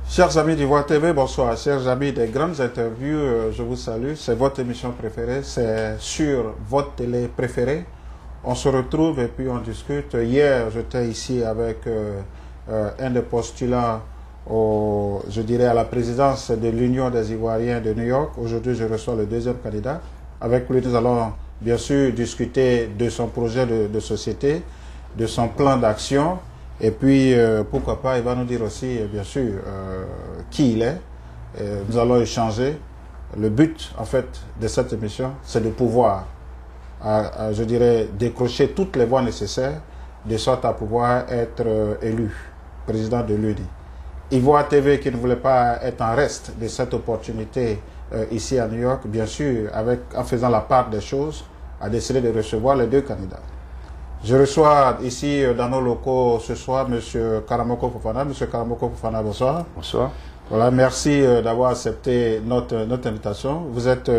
Chers amis d'Ivoire TV, bonsoir. Chers amis des grandes interviews, je vous salue. C'est votre émission préférée, c'est sur votre télé préférée. On se retrouve et puis on discute. Hier, j'étais ici avec un des postulants, je dirais, à la présidence de l'Union des Ivoiriens de New York. Aujourd'hui, je reçois le deuxième candidat. Avec lui, nous allons bien sûr discuter de son projet de société, de son plan d'action. Et puis, pourquoi pas, il va nous dire aussi, bien sûr, qui il est. Nous allons échanger. Le but, en fait, de cette émission, c'est de pouvoir, je dirais, décrocher toutes les voies nécessaires, de sorte à pouvoir être élu président de l'UNI. Ivoire TV, qui ne voulait pas être en reste de cette opportunité ici à New York, bien sûr, en faisant la part des choses, a décidé de recevoir les deux candidats. Je reçois ici dans nos locaux ce soir M. Karamoko Fofana. M. Karamoko Fofana, bonsoir. Bonsoir. Voilà, merci d'avoir accepté notre invitation. Vous êtes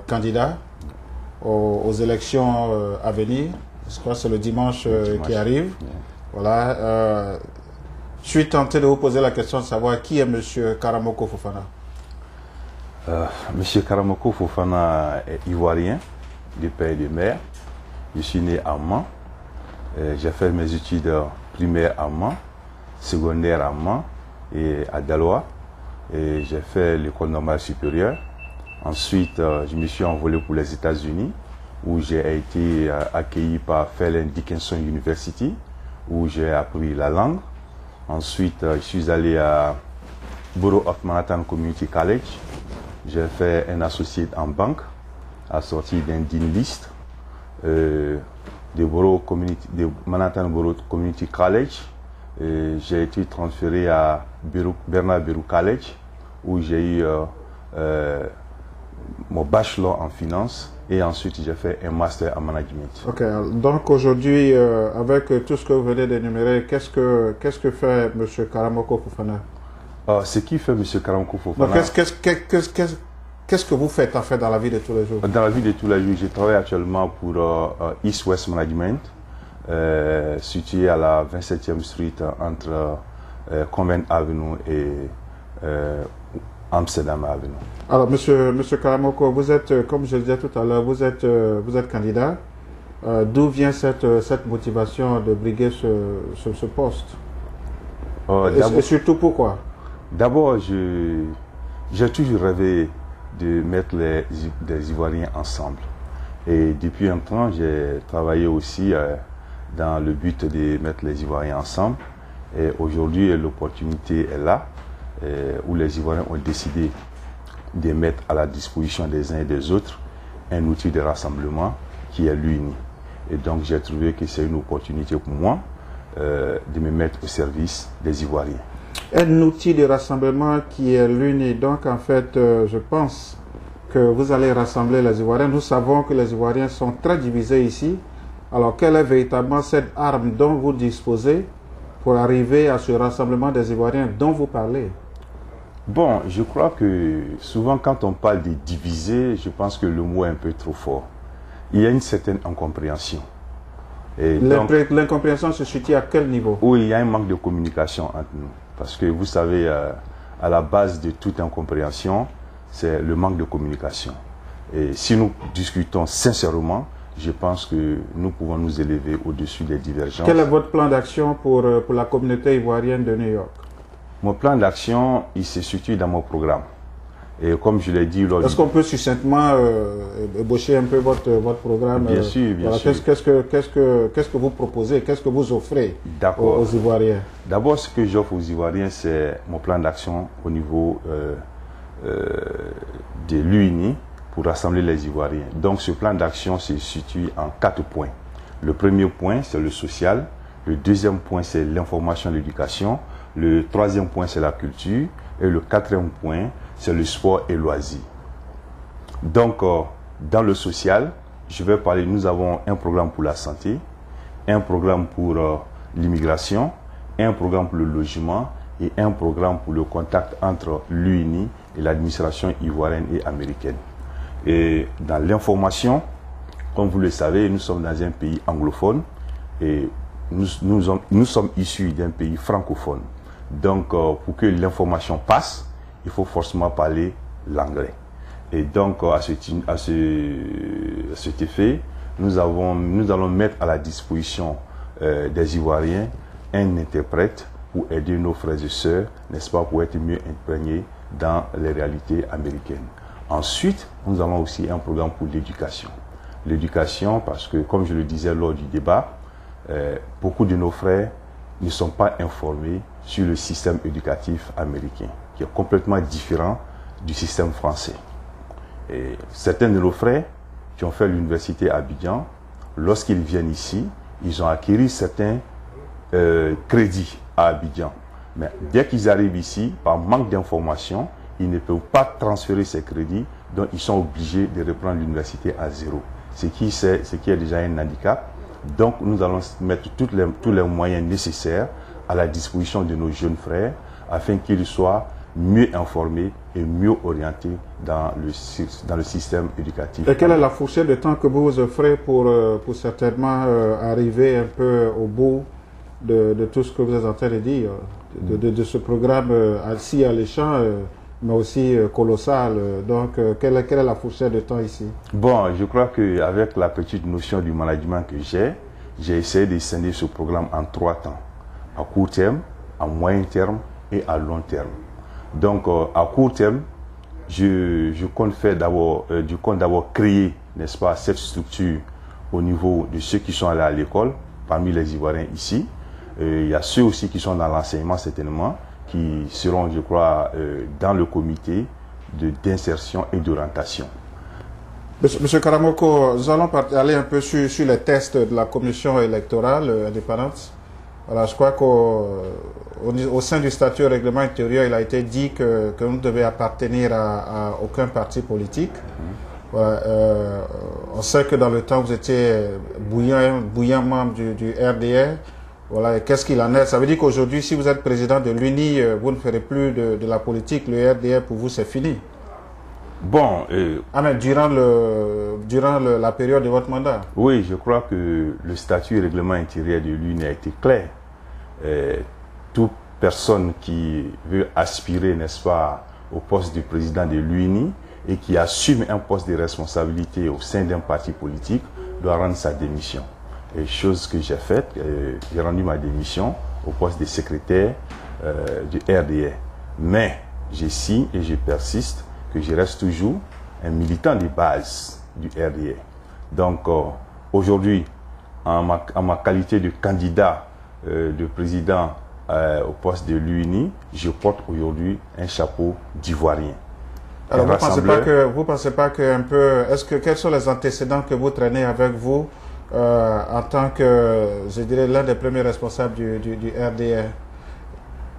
candidat aux élections à venir. Je crois que c'est le dimanche qui arrive. Yeah. Voilà. Je suis tenté de vous poser la question de savoir qui est M. Karamoko Fofana. M. Karamoko Fofana est ivoirien, du père et de mère. Je suis né à Mans. J'ai fait mes études primaires à Mans, secondaires à Mans et à Daloa. Et j'ai fait l'école normale supérieure. Ensuite, je me suis envolé pour les États-Unis, où j'ai été accueilli par Fairleigh Dickinson University, où j'ai appris la langue. Ensuite, je suis allé à Borough of Manhattan Community College. J'ai fait un associé en banque, assorti d'un Dean List. De Manhattan Borough Community College. J'ai été transféré à Bernard Baruch College, où j'ai eu mon bachelor en finance et ensuite j'ai fait un master en management. Ok, donc aujourd'hui, avec tout ce que vous venez d'énumérer, qu'est-ce que fait M. Karamoko Fofana? Ce qui fait M. Karamoko Fofana... Qu'est-ce que vous faites en fait dans la vie de tous les jours? Dans la vie de tous les jours, je travaille actuellement pour East West Management, situé à la 27e Street entre Convent Avenue et Amsterdam Avenue. Alors, monsieur Karamoko, vous êtes, comme je le disais tout à l'heure, vous êtes candidat. D'où vient cette motivation de briguer ce poste? Et surtout pourquoi? D'abord, j'ai toujours rêvé de mettre des Ivoiriens ensemble. Et depuis un temps, j'ai travaillé aussi dans le but de mettre les Ivoiriens ensemble. Et aujourd'hui, l'opportunité est là, où les Ivoiriens ont décidé de mettre à la disposition des uns et des autres un outil de rassemblement qui est l'UNI. Et donc, j'ai trouvé que c'est une opportunité pour moi de me mettre au service des Ivoiriens. Un outil de rassemblement qui est l'UNI. Donc, en fait, je pense que vous allez rassembler les Ivoiriens. Nous savons que les Ivoiriens sont très divisés ici. Alors, quelle est véritablement cette arme dont vous disposez pour arriver à ce rassemblement des Ivoiriens dont vous parlez? Bon, je crois que souvent, quand on parle de diviser, je pense que le mot est un peu trop fort. Il y a une certaine incompréhension. L'incompréhension se situe à quel niveau? Oui, il y a un manque de communication entre nous. Parce que vous savez, à la base de toute incompréhension, c'est le manque de communication. Et si nous discutons sincèrement, je pense que nous pouvons nous élever au-dessus des divergences. Quel est votre plan d'action pour la communauté ivoirienne de New York? Mon plan d'action, il se situe dans mon programme. Et comme je l'ai dit... Est-ce qu'on peut succinctement ébaucher un peu votre programme? Bien sûr, bien sûr. Qu'est-ce que vous proposez? Qu'est-ce que vous offrez aux Ivoiriens? D'abord, ce que j'offre aux Ivoiriens, c'est mon plan d'action au niveau de l'UNI pour rassembler les Ivoiriens. Donc, ce plan d'action se situe en 4 points. Le premier point, c'est le social. Le deuxième point, c'est l'information et l'éducation. Le troisième point, c'est la culture. Et le quatrième point, c'est le sport et loisirs. Donc, dans le social, je vais parler, nous avons un programme pour la santé, un programme pour l'immigration, un programme pour le logement et un programme pour le contact entre l'UNI et l'administration ivoirienne et américaine. Et dans l'information, comme vous le savez, nous sommes dans un pays anglophone et nous sommes issus d'un pays francophone. Donc, pour que l'information passe, il faut forcément parler l'anglais. Et donc, à cet effet, nous allons mettre à la disposition des Ivoiriens un interprète pour aider nos frères et sœurs, n'est-ce pas, pour être mieux imprégnés dans les réalités américaines. Ensuite, nous avons aussi un programme pour l'éducation. L'éducation, parce que, comme je le disais lors du débat, beaucoup de nos frères ne sont pas informés sur le système éducatif américain, qui est complètement différent du système français. Et certains de nos frères qui ont fait l'université à Abidjan, lorsqu'ils viennent ici, ils ont acquis certains crédits à Abidjan. Mais dès qu'ils arrivent ici, par manque d'information, ils ne peuvent pas transférer ces crédits, donc ils sont obligés de reprendre l'université à zéro. Ce qui est déjà un handicap. Donc nous allons mettre tous les moyens nécessaires à la disposition de nos jeunes frères afin qu'ils soient mieux informés et mieux orientés dans le système éducatif. Et quelle est la fourchette de temps que vous vous offrez pour certainement arriver un peu au bout de tout ce que vous êtes en train de dire, de ce programme assis alléchant, mais aussi colossal. Donc, quelle est la fourchette de temps ici? Bon, je crois qu'avec la petite notion du management que j'ai essayé de scinder ce programme en 3 temps. À court terme, à moyen terme et à long terme. Donc, à court terme, je compte d'abord créer, n'est-ce pas, cette structure au niveau de ceux qui sont allés à l'école, parmi les Ivoiriens ici. Il y a ceux aussi qui sont dans l'enseignement, certainement, qui seront, je crois, dans le comité d'insertion et d'orientation. Monsieur Karamoko, nous allons aller un peu sur les tests de la commission électorale indépendante. Voilà, je crois qu'au sein du statut règlement intérieur, il a été dit que vous ne devez appartenir à aucun parti politique. Voilà, on sait que dans le temps, vous étiez bouillant membre du RDR. Voilà, qu'est-ce qu'il en est? Ça veut dire qu'aujourd'hui, si vous êtes président de l'UNI, vous ne ferez plus de la politique. Le RDR, pour vous, c'est fini. Bon. Mais durant la période de votre mandat? Oui, je crois que le statut et règlement intérieur de l'UNI a été clair. Toute personne qui veut aspirer, n'est-ce pas, au poste de président de l'UNI et qui assume un poste de responsabilité au sein d'un parti politique doit rendre sa démission. Et chose que j'ai faite, j'ai rendu ma démission au poste de secrétaire du RDR. Mais je signe et je persiste que je reste toujours un militant de base du RDR. Donc aujourd'hui, en ma qualité de candidat de président au poste de l'UNI, je porte aujourd'hui un chapeau d'Ivoirien. Alors vous pensez pas que un peu, quels sont les antécédents que vous traînez avec vous en tant que, je dirais, l'un des premiers responsables du RDR?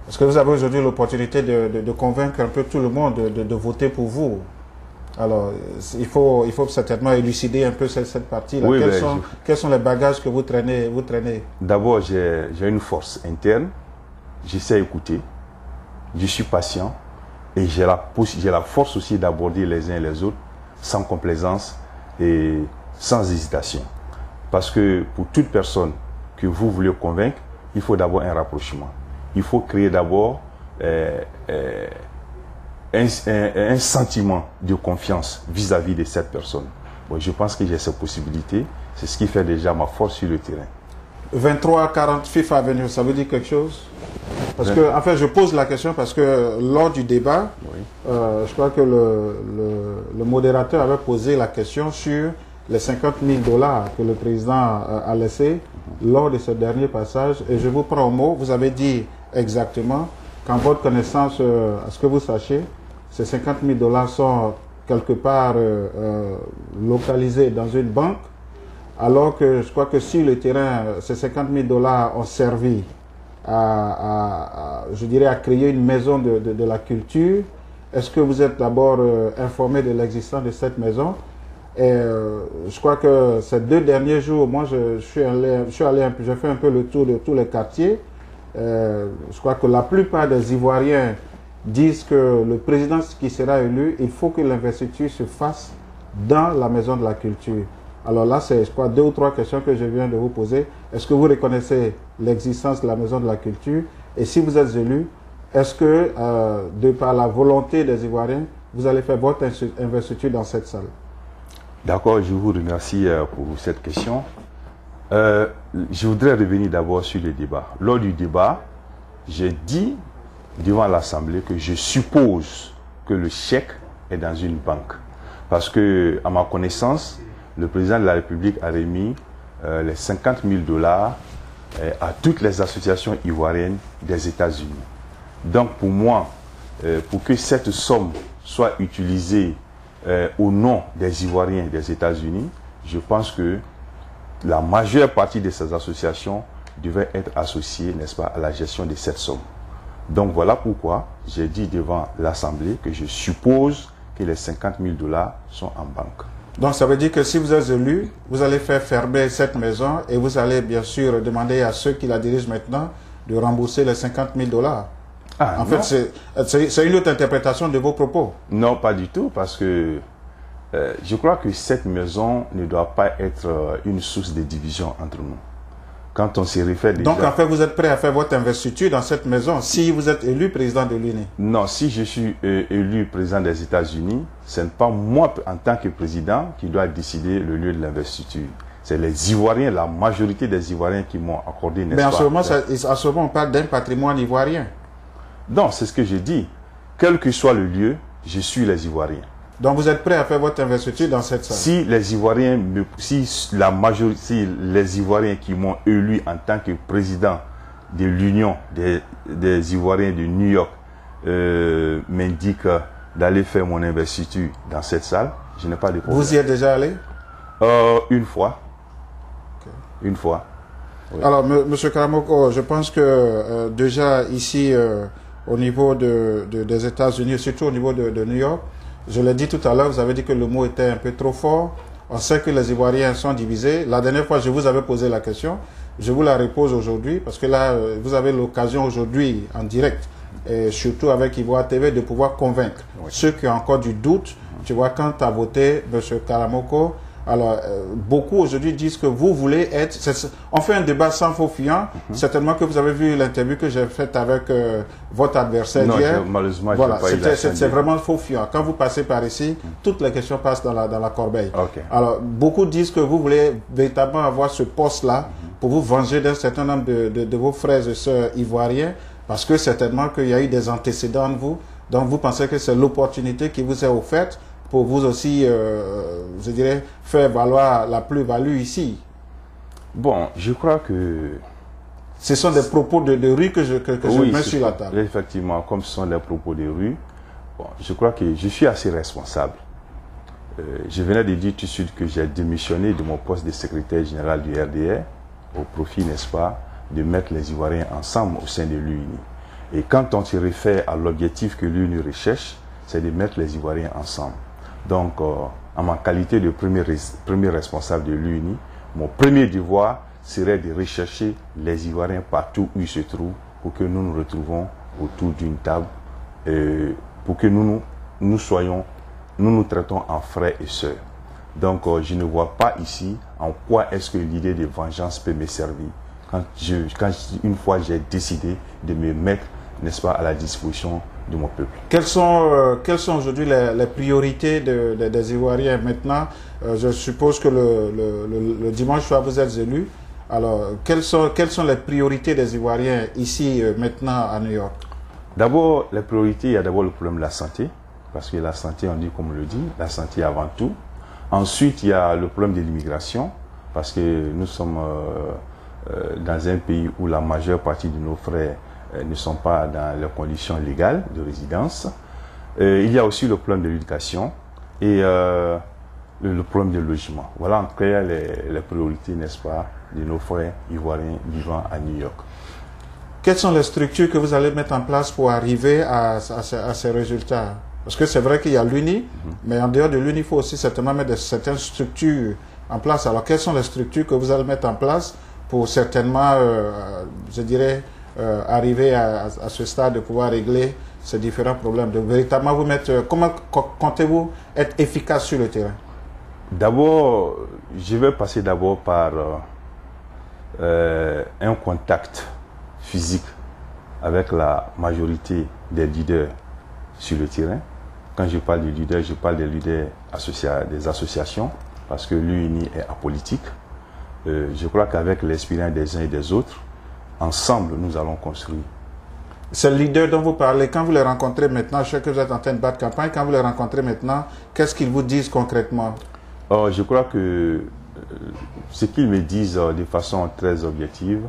Est-ce que vous avez aujourd'hui l'opportunité de convaincre un peu tout le monde de voter pour vous? Alors, il faut certainement élucider un peu cette partie-là. Oui, quels sont les bagages que vous traînez? D'abord, j'ai une force interne. Je sais écouter. Je suis patient. Et j'ai la force aussi d'aborder les uns et les autres sans complaisance et sans hésitation. Parce que pour toute personne que vous voulez convaincre, il faut d'abord un rapprochement. Il faut créer d'abord un sentiment de confiance vis-à-vis de cette personne. Bon, je pense que j'ai cette possibilité. C'est ce qui fait déjà ma force sur le terrain. 23-40 FIFA Avenue, ça veut dire quelque chose? Parce que, en fait, je pose la question parce que lors du débat, oui, je crois que le modérateur avait posé la question sur les 50 000 $ que le président a laissé lors de ce dernier passage. Et je vous prends au mot, vous avez dit exactement qu'en votre connaissance, à ce que vous sachiez, ces 50 000 $ sont quelque part localisés dans une banque, alors que je crois que sur le terrain, ces 50 000 $ ont servi je dirais, à créer une maison de la culture. Est-ce que vous êtes d'abord informé de l'existence de cette maison? Et je crois que ces 2 derniers jours, moi, j'ai fait un peu le tour de tous les quartiers. Je crois que la plupart des Ivoiriens disent que le président qui sera élu, il faut que l'investiture se fasse dans la maison de la culture. Alors là, c'est, je crois, 2 ou 3 questions que je viens de vous poser. Est-ce que vous reconnaissez l'existence de la maison de la culture? Et si vous êtes élu, est-ce que, de par la volonté des Ivoiriens, vous allez faire votre investiture dans cette salle? D'accord, je vous remercie pour cette question. Je voudrais revenir d'abord sur le débat. Lors du débat, j'ai dit devant l'Assemblée que je suppose que le chèque est dans une banque. Parce que, à ma connaissance, le président de la République a remis les 50 000 $ à toutes les associations ivoiriennes des États-Unis. Donc pour moi, pour que cette somme soit utilisée au nom des Ivoiriens des États-Unis, je pense que la majeure partie de ces associations devait être associée, n'est-ce pas, à la gestion de cette somme. Donc voilà pourquoi j'ai dit devant l'Assemblée que je suppose que les 50 000 $ sont en banque. Donc ça veut dire que si vous êtes élu, vous allez faire fermer cette maison et vous allez bien sûr demander à ceux qui la dirigent maintenant de rembourser les 50 000 $. Ah, en fait, c'est une autre interprétation de vos propos. Non, pas du tout, parce que je crois que cette maison ne doit pas être une source de division entre nous. Quand on se réfère déjà... Donc en fait, vous êtes prêt à faire votre investiture dans cette maison si vous êtes élu président de l'UNI? Non, si je suis élu président des États-Unis, ce n'est pas moi en tant que président qui dois décider le lieu de l'investiture. C'est les Ivoiriens, la majorité des Ivoiriens qui m'ont accordé, n'est-ce pas? Mais en ce moment, on parle d'un patrimoine ivoirien. Non, c'est ce que j'ai dit. Quel que soit le lieu, je suis les Ivoiriens. Donc vous êtes prêt à faire votre investiture dans cette salle? Si les Ivoiriens, si les Ivoiriens qui m'ont élu en tant que président de l'Union des Ivoiriens de New York m'indiquent d'aller faire mon investiture dans cette salle, je n'ai pas de problème. Vous y êtes déjà allé? Une fois. Okay. Une fois. Oui. Alors, M. Karamoko, je pense que déjà ici, au niveau des États-Unis, surtout au niveau de New York, je l'ai dit tout à l'heure, vous avez dit que le mot était un peu trop fort. On sait que les Ivoiriens sont divisés. La dernière fois, je vous avais posé la question. Je vous la repose aujourd'hui parce que là, vous avez l'occasion aujourd'hui, en direct, et surtout avec Ivoire TV, de pouvoir convaincre ceux qui ont encore du doute. Tu vois, quant à voter, M. Karamoko, alors, beaucoup aujourd'hui disent que vous voulez être... On fait un débat sans faux fuyant. Certainement que vous avez vu l'interview que j'ai faite avec votre adversaire hier. Non, malheureusement, voilà, c'est vraiment faux fuyant. Quand vous passez par ici, toutes les questions passent dans la corbeille. Okay. Alors, beaucoup disent que vous voulez véritablement avoir ce poste-là pour vous venger d'un certain nombre de vos frères et sœurs ivoiriens, parce que certainement qu'il y a eu des antécédents de vous. Donc, vous pensez que c'est l'opportunité qui vous est offerte pour vous aussi, je dirais, faire valoir la plus-value ici. Bon, je crois que... Ce sont des propos de rue que je mets sur la table. Effectivement, comme ce sont des propos de rue, bon, je crois que je suis assez responsable. Je venais de dire tout de suite que j'ai démissionné de mon poste de secrétaire général du RDR au profit, n'est-ce pas, de mettre les Ivoiriens ensemble au sein de l'UNI. Et quand on se réfère à l'objectif que l'UNI recherche, c'est de mettre les Ivoiriens ensemble. Donc, en ma qualité de premier responsable de l'UNI, mon premier devoir serait de rechercher les Ivoiriens partout où ils se trouvent pour que nous nous retrouvons autour d'une table, pour que nous nous traitons en frères et sœurs. Donc, je ne vois pas ici en quoi est-ce que l'idée de vengeance peut me servir une fois j'ai décidé de me mettre, n'est-ce pas, à la disposition de mon peuple. Quelles sont aujourd'hui les priorités des Ivoiriens maintenant? Je suppose que le dimanche soir vous êtes élus. Alors, quelles sont les priorités des Ivoiriens ici maintenant à New York? D'abord, les priorités, il y a d'abord le problème de la santé, parce que la santé, on dit comme on le dit, la santé avant tout. Ensuite, il y a le problème de l'immigration, parce que nous sommes dans un pays où la majeure partie de nos frères ne sont pas dans les conditions légales de résidence. Il y a aussi le problème de l'éducation et le problème du logement. Voilà en clair les priorités, n'est-ce pas, de nos frères ivoiriens vivant à New York. Quelles sont les structures que vous allez mettre en place pour arriver à ces résultats? Parce que c'est vrai qu'il y a l'UNI, mais en dehors de l'UNI, il faut aussi certainement mettre certaines structures en place. Alors, quelles sont les structures que vous allez mettre en place pour certainement, je dirais, arriver à ce stade de pouvoir régler ces différents problèmes, de véritablement vous mettre... Comment comptez-vous être efficace sur le terrain? D'abord, je vais passer d'abord par un contact physique avec la majorité des leaders sur le terrain. Quand je parle des leaders, je parle des leaders des associations, parce que l'UNI est apolitique. Je crois qu'avec l'expérience des uns et des autres, ensemble, nous allons construire. C'est le leader dont vous parlez. Quand vous les rencontrez maintenant, je sais que vous êtes en train de battre campagne, quand vous les rencontrez maintenant, qu'est-ce qu'ils vous disent concrètement? Je crois que ce qu'ils me disent de façon très objective,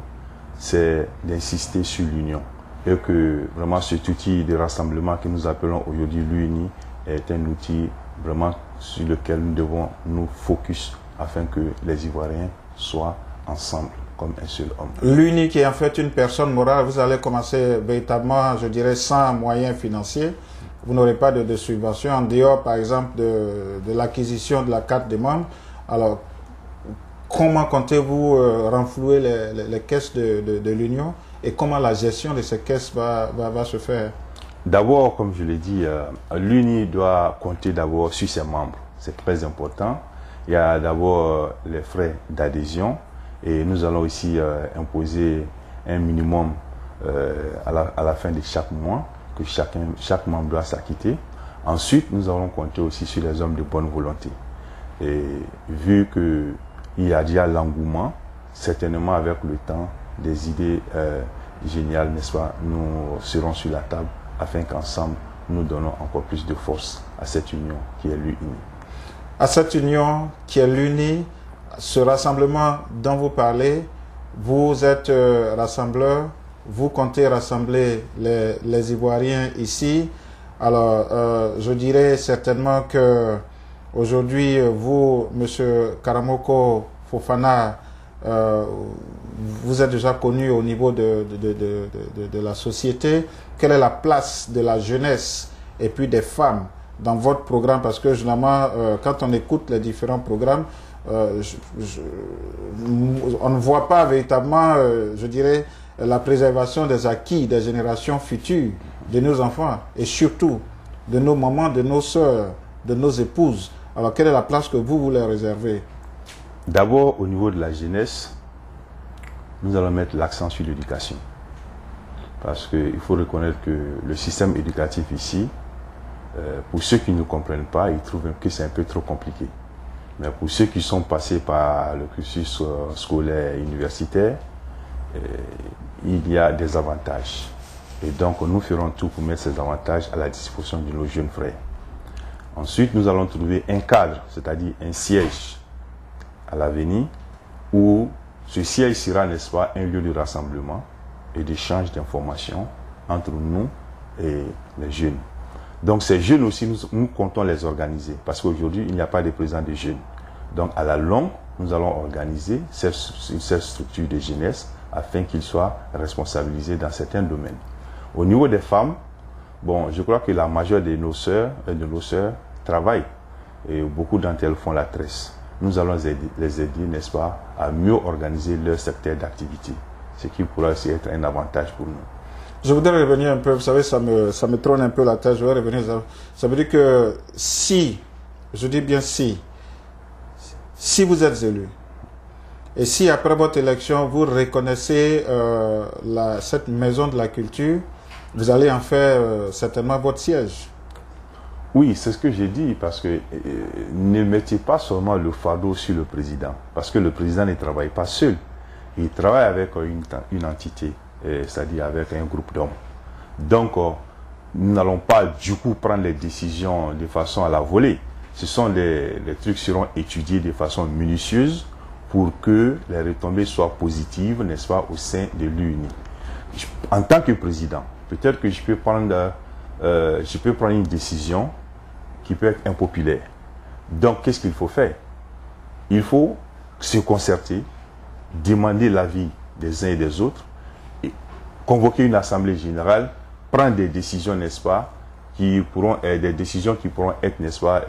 c'est d'insister sur l'union. Et que vraiment cet outil de rassemblement que nous appelons aujourd'hui l'UNI est un outil vraiment sur lequel nous devons nous focus afin que les Ivoiriens soient ensemble comme un seul homme. L'UNI qui est en fait une personne morale, vous allez commencer véritablement, je dirais, sans moyens financiers. Vous n'aurez pas de subvention en dehors, par exemple, de l'acquisition de la carte des membres. Alors, comment comptez-vous renflouer les caisses de l'Union et comment la gestion de ces caisses va se faire? D'abord, comme je l'ai dit, l'UNI doit compter d'abord sur ses membres. C'est très important. Il y a d'abord les frais d'adhésion et nous allons aussi imposer un minimum à la fin de chaque mois que chaque membre doit s'acquitter. Ensuite, nous allons compter aussi sur les hommes de bonne volonté. Et vu qu'il y a déjà l'engouement, certainement avec le temps, des idées géniales, n'est-ce pas, nous serons sur la table afin qu'ensemble, nous donnons encore plus de force à cette union qui est l'UNI. À cette union qui est l'UNI, ce rassemblement dont vous parlez, vous êtes rassembleur, vous comptez rassembler les Ivoiriens ici. Alors, je dirais certainement que aujourd'hui, vous, M. Karamoko Fofana, vous êtes déjà connu au niveau de la société. Quelle est la place de la jeunesse et puis des femmes dans votre programme? Parce que généralement, quand on écoute les différents programmes, on ne voit pas véritablement, je dirais, la préservation des acquis des générations futures, de nos enfants et surtout de nos mamans, de nos sœurs, de nos épouses. Alors, quelle est la place que vous voulez réserver? D'abord, au niveau de la jeunesse, nous allons mettre l'accent sur l'éducation. Parce qu'il faut reconnaître que le système éducatif ici, pour ceux qui ne comprennent pas, ils trouvent que c'est un peu trop compliqué. Mais pour ceux qui sont passés par le cursus scolaire et universitaire, il y a des avantages. Et donc, nous ferons tout pour mettre ces avantages à la disposition de nos jeunes frères. Ensuite, nous allons trouver un cadre, c'est-à-dire un siège à l'avenir, où ce siège sera, n'est-ce pas, un lieu de rassemblement et d'échange d'informations entre nous et les jeunes. Donc, ces jeunes aussi, nous comptons les organiser, parce qu'aujourd'hui, il n'y a pas de président de jeunes. Donc, à la longue, nous allons organiser cette structure de jeunesse afin qu'ils soient responsabilisés dans certains domaines. Au niveau des femmes, bon, je crois que la majeure de nos sœurs travaillent et beaucoup d'entre elles font la tresse. Nous allons les aider, n'est-ce pas, à mieux organiser leur secteur d'activité, ce qui pourra aussi être un avantage pour nous. Je voudrais revenir un peu, vous savez, ça me trône un peu la tête, je vais revenir. Ça veut dire que si, je dis bien si vous êtes élu, et si après votre élection, vous reconnaissez cette maison de la culture, vous allez en faire certainement votre siège. Oui, c'est ce que j'ai dit, parce que ne mettez pas seulement le fardeau sur le président, parce que le président ne travaille pas seul, il travaille avec une entité, c'est-à-dire avec un groupe d'hommes. Donc, nous n'allons pas du coup prendre les décisions de façon à la volée. Ce sont les trucs seront étudiés de façon minutieuse pour que les retombées soient positives, n'est-ce pas, au sein de l'UNI. En tant que président, peut-être que je peux prendre une décision qui peut être impopulaire. Donc, qu'est-ce qu'il faut faire? Il faut se concerter, demander l'avis des uns et des autres, et convoquer une assemblée générale, prendre des décisions, n'est-ce pas, des décisions qui pourront être, n'est-ce pas,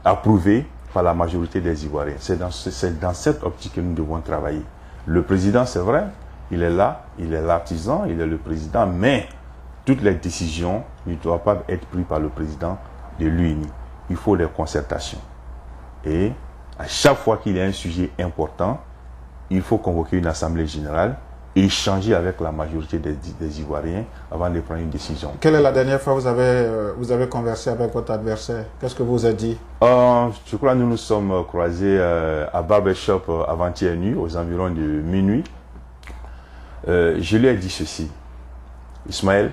approuvées par la majorité des Ivoiriens. C'est dans cette optique que nous devons travailler. Le président, c'est vrai, il est là, il est l'artisan, il est le président, mais toutes les décisions ne doivent pas être prises par le président de l'UNI. Il faut des concertations. Et à chaque fois qu'il y a un sujet important, il faut convoquer une assemblée générale échanger avec la majorité des Ivoiriens avant de prendre une décision. Quelle est la dernière fois que vous avez conversé avec votre adversaire? Qu'est-ce que vous avez dit? Je crois que nous nous sommes croisés à Barbershop avant-hier nuit, aux environs de minuit. Je lui ai dit ceci. Ismaël,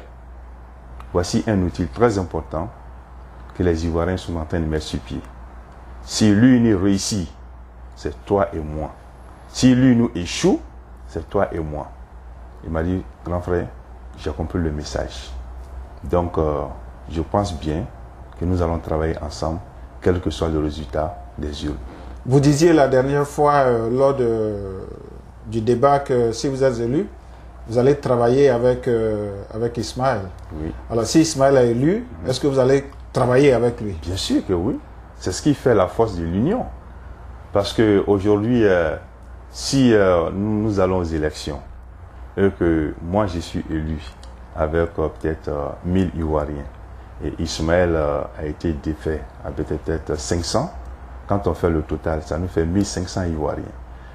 voici un outil très important que les Ivoiriens sont en train de mettre sur pied. Si l'UNI réussit, c'est toi et moi. Si l'UNI échoue, c'est toi et moi. Il m'a dit, grand frère, j'ai compris le message. Donc, je pense bien que nous allons travailler ensemble, quel que soit le résultat des urnes. Vous disiez la dernière fois, lors du débat, que si vous êtes élu, vous allez travailler avec Ismaël. Oui. Alors, si Ismaël est élu, est-ce que vous allez travailler avec lui? Bien sûr que oui. C'est ce qui fait la force de l'union. Parce qu'aujourd'hui, si nous allons aux élections et que moi je suis élu avec peut-être 1000 Ivoiriens et Ismaël a été défait avec peut-être 500, quand on fait le total, ça nous fait 1500 Ivoiriens.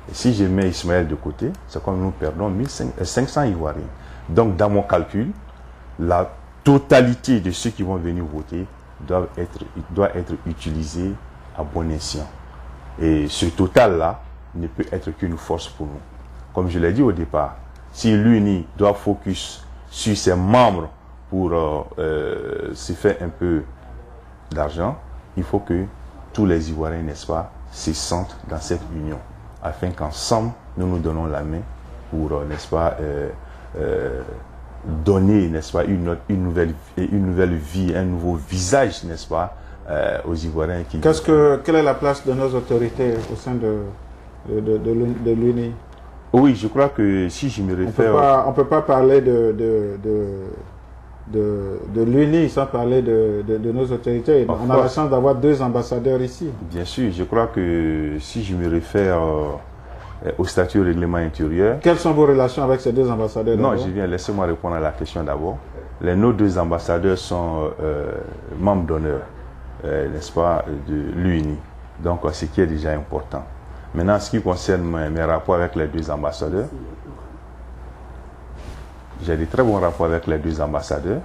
Et si je mets Ismaël de côté, c'est comme nous perdons 500 Ivoiriens. Donc dans mon calcul, la totalité de ceux qui vont venir voter doit être utilisée à bon escient. Et ce total-là ne peut être qu'une force pour nous. Comme je l'ai dit au départ, si l'UNI doit focus sur ses membres pour se faire un peu d'argent, il faut que tous les Ivoiriens, n'est-ce pas, se sentent dans cette union, afin qu'ensemble, nous nous donnons la main pour, n'est-ce pas, donner, n'est-ce pas, une nouvelle vie, un nouveau visage, n'est-ce pas, aux Ivoiriens qui... Quelle est la place de nos autorités au sein de l'UNI? Oui, je crois que si je me réfère... On ne peut pas parler de l'UNI sans parler de nos autorités. On a la chance d'avoir 2 ambassadeurs ici. Bien sûr, je crois que si je me réfère au statut au règlement intérieur... Quelles sont vos relations avec ces 2 ambassadeurs? Non, je viens, laissez-moi répondre à la question d'abord. Nos 2 ambassadeurs sont membres d'honneur, n'est-ce pas, de l'UNI. Donc, ce qui est déjà important. Maintenant, en ce qui concerne mes rapports avec les 2 ambassadeurs, j'ai de très bons rapports avec les 2 ambassadeurs.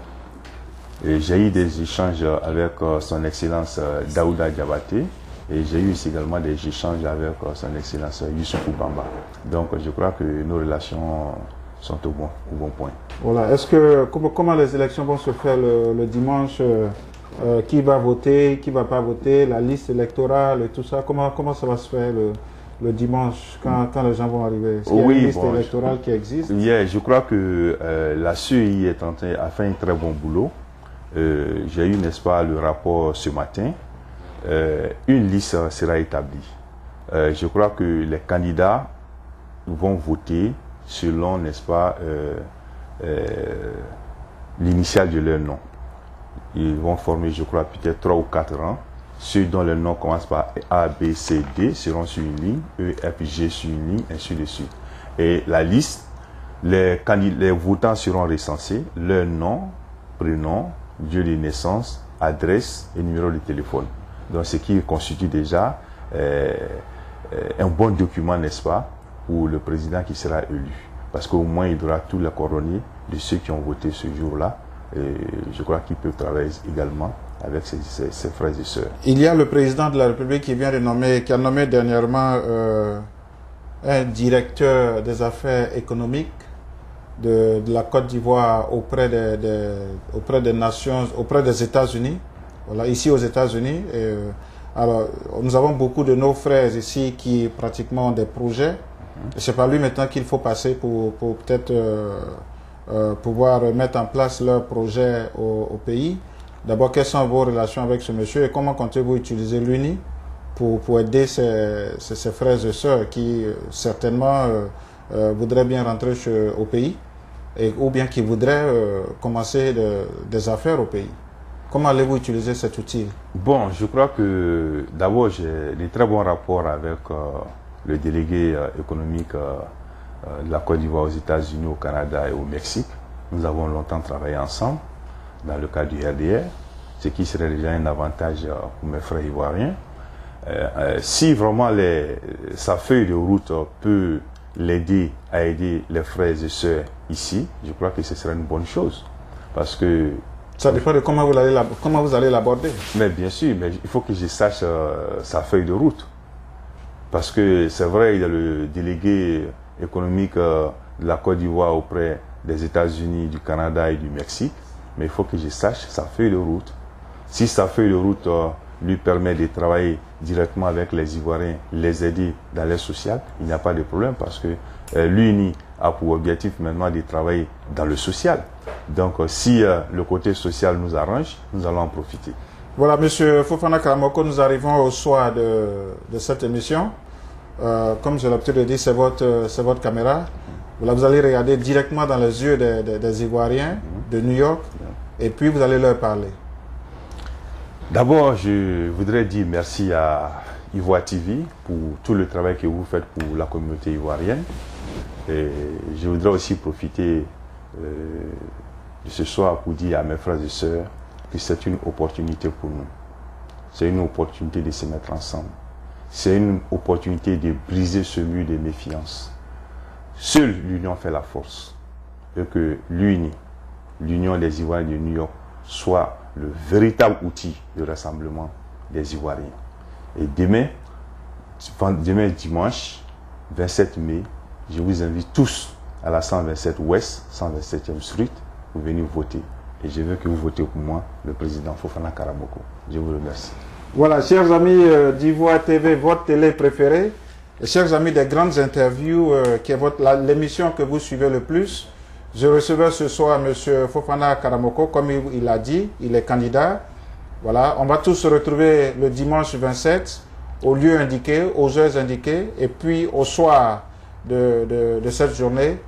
Et j'ai eu des échanges avec son Excellence Daouda Diabaté. Et j'ai eu également des échanges avec son Excellence Youssoufou Bamba. Donc, je crois que nos relations sont au bon point. Voilà. Comment les élections vont se faire le dimanche? Qui va voter, qui ne va pas voter, la liste électorale et tout ça? Comment ça va se faire le dimanche quand les gens vont arriver? Est-ce qu'il y a une liste électorale qui existe? Yeah, je crois que la CEI a fait un très bon boulot. J'ai eu, n'est-ce pas, le rapport ce matin. Une liste sera établie. Je crois que les candidats vont voter selon, n'est-ce pas, l'initiale de leur nom. Ils vont former, je crois, peut-être 3 ou 4 rangs. Ceux dont le nom commence par A, B, C, D seront sur une ligne, E, F, G sur une ligne, ainsi de suite. Et la liste, les votants seront recensés, leur nom, prénom, lieu de naissance, adresse et numéro de téléphone. Donc, ce qui constitue déjà un bon document, n'est-ce pas, pour le président qui sera élu. Parce qu'au moins, il aura tous les coordonnées de ceux qui ont voté ce jour-là. Et je crois qu'ils peuvent travailler également avec ses frères et sœurs. Il y a le président de la République qui a nommé dernièrement un directeur des affaires économiques de la Côte d'Ivoire auprès des nations, auprès des États-Unis. Voilà, ici aux États-Unis. Alors, nous avons beaucoup de nos frères ici qui pratiquement ont des projets. Et c'est par lui maintenant qu'il faut passer pour peut-être pouvoir mettre en place leurs projets au pays. D'abord, quelles sont vos relations avec ce monsieur et comment comptez-vous utiliser l'UNI pour aider ses frères et sœurs qui certainement voudraient bien rentrer au pays ou bien qui voudraient commencer des affaires au pays? Comment allez-vous utiliser cet outil? Bon, je crois que d'abord j'ai des très bons rapports avec le délégué économique de la Côte d'Ivoire aux États-Unis, au Canada et au Mexique. Nous avons longtemps travaillé ensemble dans le cadre du RDR, ce qui serait déjà un avantage pour mes frères ivoiriens. Si vraiment sa feuille de route peut l'aider à aider les frères et sœurs ici, je crois que ce serait une bonne chose. Parce que... Ça dépend de comment vous allez l'aborder. Mais bien sûr, mais il faut que je sache sa feuille de route. Parce que c'est vrai, il y a le délégué économique de la Côte d'Ivoire auprès des États-Unis, du Canada et du Mexique. Mais il faut que je sache sa feuille de route. Si sa feuille de route lui permet de travailler directement avec les Ivoiriens, les aider dans l'aide sociale, il n'y a pas de problème parce que l'UNI a pour objectif maintenant de travailler dans le social. Donc si le côté social nous arrange, nous allons en profiter. Voilà, Monsieur Fofana Karamoko, nous arrivons au soir de cette émission. Comme j'ai l'habitude de dire, c'est votre caméra. Vous allez regarder directement dans les yeux des Ivoiriens de New York et puis vous allez leur parler. D'abord, je voudrais dire merci à Ivoire TV pour tout le travail que vous faites pour la communauté ivoirienne. Et je voudrais aussi profiter de ce soir pour dire à mes frères et sœurs que c'est une opportunité pour nous. C'est une opportunité de se mettre ensemble. C'est une opportunité de briser ce mur de méfiance. Seule l'union fait la force. Et que l'union des Ivoiriens de New York, soit le véritable outil de rassemblement des Ivoiriens. Et demain dimanche, 27 mai, je vous invite tous à la 127 Ouest, 127e Street, pour venir voter. Et je veux que vous votez pour moi, le président Fofana Karamoko. Je vous remercie. Voilà, chers amis d'Ivoire TV, votre télé préférée, et chers amis des grandes interviews, qui est l'émission que vous suivez le plus. Je recevais ce soir M. Fofana Karamoko, comme il a dit, il est candidat. Voilà, on va tous se retrouver le dimanche 27 au lieu indiqué, aux heures indiquées, et puis au soir de cette journée,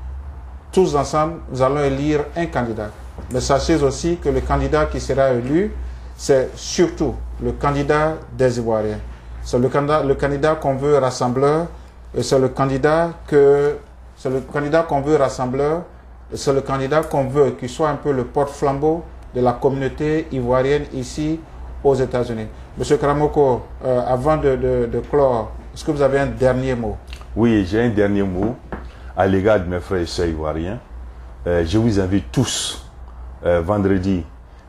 tous ensemble, nous allons élire un candidat. Mais sachez aussi que le candidat qui sera élu, c'est surtout le candidat des Ivoiriens. C'est le candidat qu'on veut rassembleur, et c'est le candidat qu'on veut rassembleur, et c'est le candidat qu'on veut qu'il soit un peu le porte-flambeau de la communauté ivoirienne ici aux États-Unis. Monsieur Karamoko, avant de clore, est-ce que vous avez un dernier mot? Oui, j'ai un dernier mot à l'égard de mes frères et sœurs ivoiriens. Je vous invite tous vendredi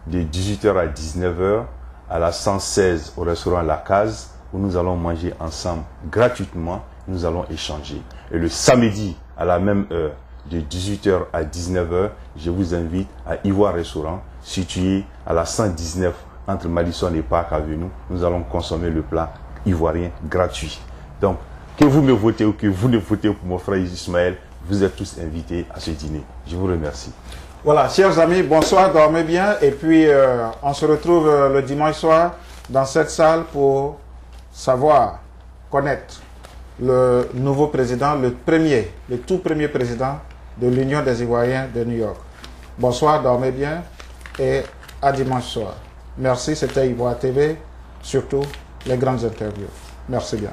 de 18h à 19h à la 116 au restaurant La Case où nous allons manger ensemble gratuitement, nous allons échanger. Et le samedi à la même heure de 18h à 19h, je vous invite à Ivoire Restaurant situé à la 119 entre Madison et Park Avenue. Nous allons consommer le plat ivoirien gratuit. Donc, que vous me votez ou que vous ne votez pour mon frère Ismaël, vous êtes tous invités à ce dîner. Je vous remercie. Voilà, chers amis, bonsoir, dormez bien. Et puis, on se retrouve le dimanche soir dans cette salle pour savoir, connaître le nouveau président, le tout premier président de l'Union des Ivoiriens de New York. Bonsoir, dormez bien et à dimanche soir. Merci, c'était Ivoire TV, surtout les grandes interviews. Merci bien.